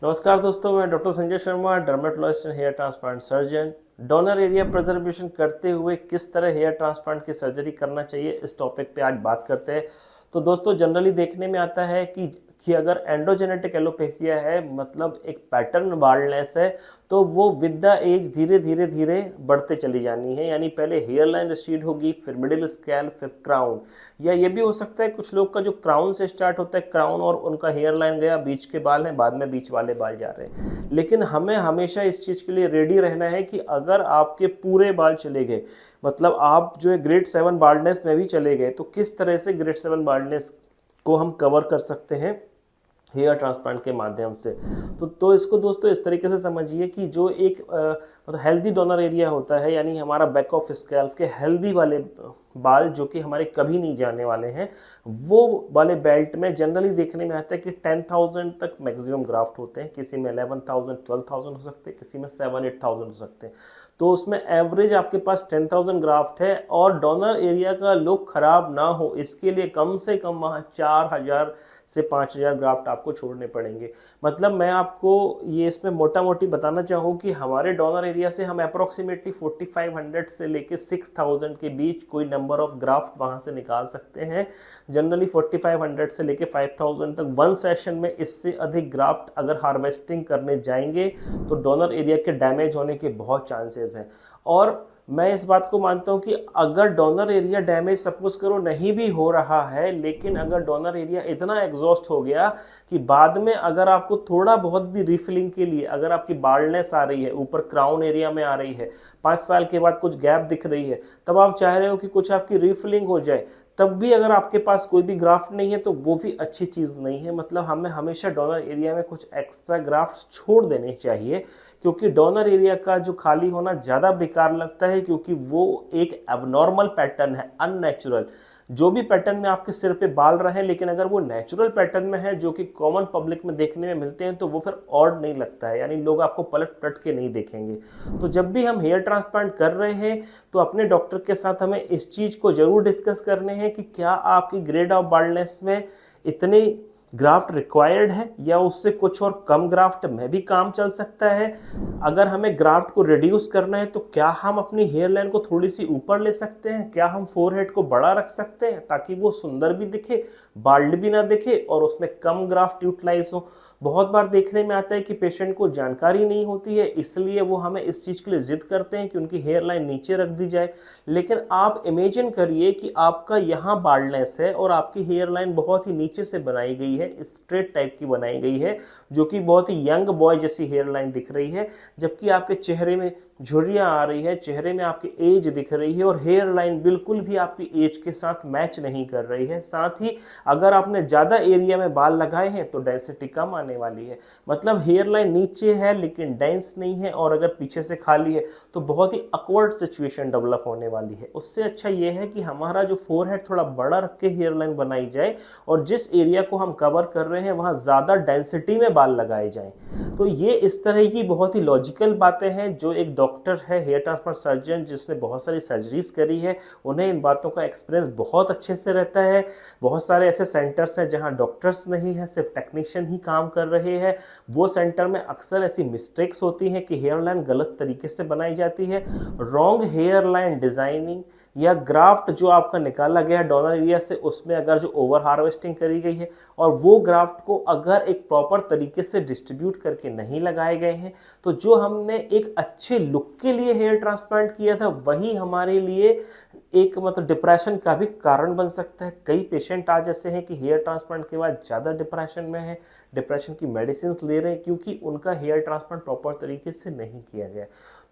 नमस्कार दोस्तों, मैं doctor Sanjay Sharma, dermatologist and hair transplant surgeon. Donor area preservation करते हुए किस तरह हेयर ट्रांसप्लांट की सर्जरी करना चाहिए, इस टॉपिक पे आज बात करते हैं। तो दोस्तों, जनरली देखने में आता है कि अगर एंडोजेनेटिक एलोपेसिया है, मतलब एक पैटर्न बाल्डनेस है, तो वो विद द एज धीरे धीरे धीरे बढ़ते चली जानी है। यानी पहले हेयर लाइन रिसीड होगी, फिर मिडिल स्कैल्प, फिर क्राउन। या ये भी हो सकता है कुछ लोग का जो क्राउन से स्टार्ट होता है, क्राउन और उनका हेयर लाइन गया, बीच के बाल हैं, बाद में बीच वाले बाल जा रहे हैं। लेकिन हमें हमेशा इस चीज के लिए रेडी रहना है कि अगर आपके पूरे बाल चले गए, मतलब आप जो है ग्रेड 7 बाल्डनेस में भी चले गए, तो किस तरह से ग्रेड 7 बाल्डनेस को हम कवर कर सकते हैं हेयर ट्रांसप्लांट के माध्यम से। तो इसको दोस्तों इस तरीके से समझिए कि जो एक मतलब हेल्दी डोनर एरिया होता है, यानी हमारा बैक ऑफ स्कैल्प के हेल्दी वाले बाल जो कि हमारे कभी नहीं जाने वाले हैं, वो वाले बेल्ट में जनरली देखने में आता है कि 10,000 तक मैक्सिमम ग्राफ्ट होते हैं। किसी में 11,000 12,000 हो सकते हैं, किसी में 7-8,000 हो सकते हैं। तो उसमें एवरेज आपके पास 10,000 ग्राफ्ट है और डोनर एरिया का लुक खराब ना हो, इसके लिए कम से कम वहाँ 4,000 से 5,000 ग्राफ्ट आपको छोड़ने पड़ेंगे। मतलब मैं आपको ये इसमें मोटा मोटी बताना चाहूँ कि हमारे डोनर एरिया से हम अप्रोक्सीमेटली 4,500 से लेके 6,000 के बीच कोई नंबर ऑफ ग्राफ्ट वहां से निकाल सकते हैं। जनरली 4,500 से लेके 5,000 तक वन सेशन में। इससे अधिक ग्राफ्ट अगर हार्वेस्टिंग करने जाएंगे तो डोनर एरिया के डैमेज होने के बहुत चांसेस हैं। और मैं इस बात को मानता हूं कि अगर डोनर एरिया डैमेज सपोज करो नहीं भी हो रहा है, लेकिन अगर डोनर एरिया इतना एग्जॉस्ट हो गया कि बाद में अगर आपको थोड़ा बहुत भी रिफिलिंग के लिए, अगर आपकी बाल्डनेस आ रही है, ऊपर क्राउन एरिया में आ रही है, 5 साल के बाद कुछ गैप दिख रही है, तब आप चाह रहे हो कि कुछ आपकी रिफिलिंग हो जाए, तब भी अगर आपके पास कोई भी ग्राफ्ट नहीं है तो वो भी अच्छी चीज नहीं है। मतलब हमें हमेशा डोनर एरिया में कुछ एक्स्ट्रा ग्राफ्ट छोड़ देने चाहिए, क्योंकि डोनर एरिया का जो खाली होना ज्यादा बेकार लगता है, क्योंकि वो एक एबनॉर्मल पैटर्न है, अननेचुरल। जो भी पैटर्न में आपके सिर पे बाल रहे हैं, लेकिन अगर वो नेचुरल पैटर्न में है जो कि कॉमन पब्लिक में देखने में मिलते हैं, तो वो फिर ऑड नहीं लगता है, यानी लोग आपको पलट पलट के नहीं देखेंगे। तो जब भी हम हेयर ट्रांसप्लांट कर रहे हैं तो अपने डॉक्टर के साथ हमें इस चीज को जरूर डिस्कस करने हैं कि क्या आपकी ग्रेड ऑफ बाल्डनेस में इतनी ग्राफ्ट रिक्वायर्ड है या उससे कुछ और कम ग्राफ्ट में भी काम चल सकता है। अगर हमें ग्राफ्ट को रिड्यूस करना है तो क्या हम अपनी हेयर लाइन को थोड़ी सी ऊपर ले सकते हैं, क्या हम फोरहेड को बड़ा रख सकते हैं ताकि वो सुंदर भी दिखे, बाल्ड भी ना दिखे और उसमें कम ग्राफ्ट यूटिलाइज हो। बहुत बार देखने में आता है कि पेशेंट को जानकारी नहीं होती है, इसलिए वो हमें इस चीज के लिए जिद करते हैं कि उनकी हेयर लाइन नीचे रख दी जाए। लेकिन आप इमेजिन करिए कि आपका यहाँ बाल्डनेस है और आपकी हेयर लाइन बहुत ही नीचे से बनाई गई है, स्ट्रेट टाइप की बनाई गई है, जो कि बहुत ही यंग बॉय जैसी हेयर लाइन दिख रही है, जबकि आपके चेहरे में झुर्रियां आ रही है, चेहरे में आपकी एज दिख रही है और हेयर लाइन बिल्कुल भी आपकी एज के साथ मैच नहीं कर रही है। साथ ही अगर आपने ज्यादा एरिया में बाल लगाए हैं तो डेंसिटी कम आने वाली है। मतलब हेयर लाइन नीचे है लेकिन डेंस नहीं है, और अगर पीछे से खाली है तो बहुत ही अकवर्ड सिचुएशन डेवलप होने वाली है। उससे अच्छा यह है कि हमारा जो फोरहेड थोड़ा बड़ा रख के हेयर लाइन बनाई जाए और जिस एरिया को हम कवर कर रहे हैं वहां ज्यादा डेंसिटी में बाल लगाए जाएं। तो ये इस तरह की बहुत ही लॉजिकल बातें हैं जो एक डॉक्टर है, हेयर ट्रांसप्लांट सर्जन, जिसने बहुत सारी सर्जरीज करी है, उन्हें इन बातों का एक्सपीरियंस बहुत अच्छे से रहता है। बहुत सारे ऐसे सेंटर्स हैं जहां डॉक्टर्स नहीं है, सिर्फ टेक्नीशियन ही काम कर रहे हैं। वो सेंटर में अक्सर ऐसी मिस्टेक्स होती हैं कि हेयर लाइन गलत तरीके से बनाई जाती है। रॉन्ग हेयर लाइन डिजाइनिंग या ग्राफ्ट जो आपका निकाला गया है डोनर एरिया से, उसमें अगर जो ओवर हार्वेस्टिंग करी गई है और वो ग्राफ्ट को अगर एक प्रॉपर तरीके से डिस्ट्रीब्यूट करके नहीं लगाए गए हैं, तो जो हमने एक अच्छे लुक के लिए हेयर ट्रांसप्लांट किया था वही हमारे लिए एक मतलब डिप्रेशन का भी कारण बन सकता है। कई पेशेंट आज ऐसे हैं कि हेयर ट्रांसप्लांट के बाद ज्यादा डिप्रेशन में है, डिप्रेशन की मेडिसिन ले रहे हैं क्योंकि उनका हेयर ट्रांसप्लांट प्रॉपर तरीके से नहीं किया गया।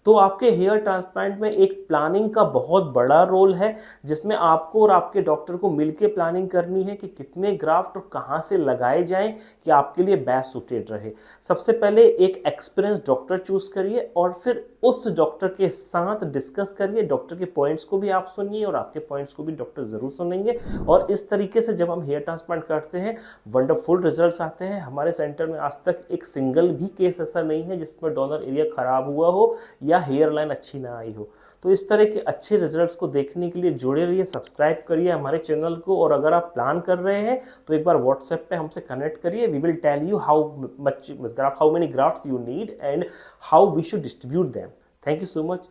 तो आपके हेयर ट्रांसप्लांट में एक प्लानिंग का बहुत बड़ा रोल है, जिसमें आपको और आपके डॉक्टर को मिलकर प्लानिंग करनी है कि कितने ग्राफ्ट और कहां से लगाए जाएं कि आपके लिए बेस्ट सूटेड रहे। सबसे पहले एक एक्सपीरियंस डॉक्टर चूज करिए और फिर उस डॉक्टर के साथ डिस्कस करिए। डॉक्टर के पॉइंट्स को भी आप सुनिए और आपके पॉइंट्स को भी डॉक्टर जरूर सुनेंगे। और इस तरीके से जब हम हेयर ट्रांसप्लांट करते हैं वंडरफुल रिजल्ट्स आते हैं। हमारे सेंटर में आज तक एक सिंगल भी केस ऐसा नहीं है जिसमें डोनर एरिया खराब हुआ हो या हेयर लाइन अच्छी ना आई हो। तो इस तरह के अच्छे रिजल्ट्स को देखने के लिए जुड़े रहिए, सब्सक्राइब करिए हमारे चैनल को, और अगर आप प्लान कर रहे हैं तो एक बार व्हाट्सएप पे हमसे कनेक्ट करिए। We will tell you how many grafts you need and how we should distribute them. Thank you so much.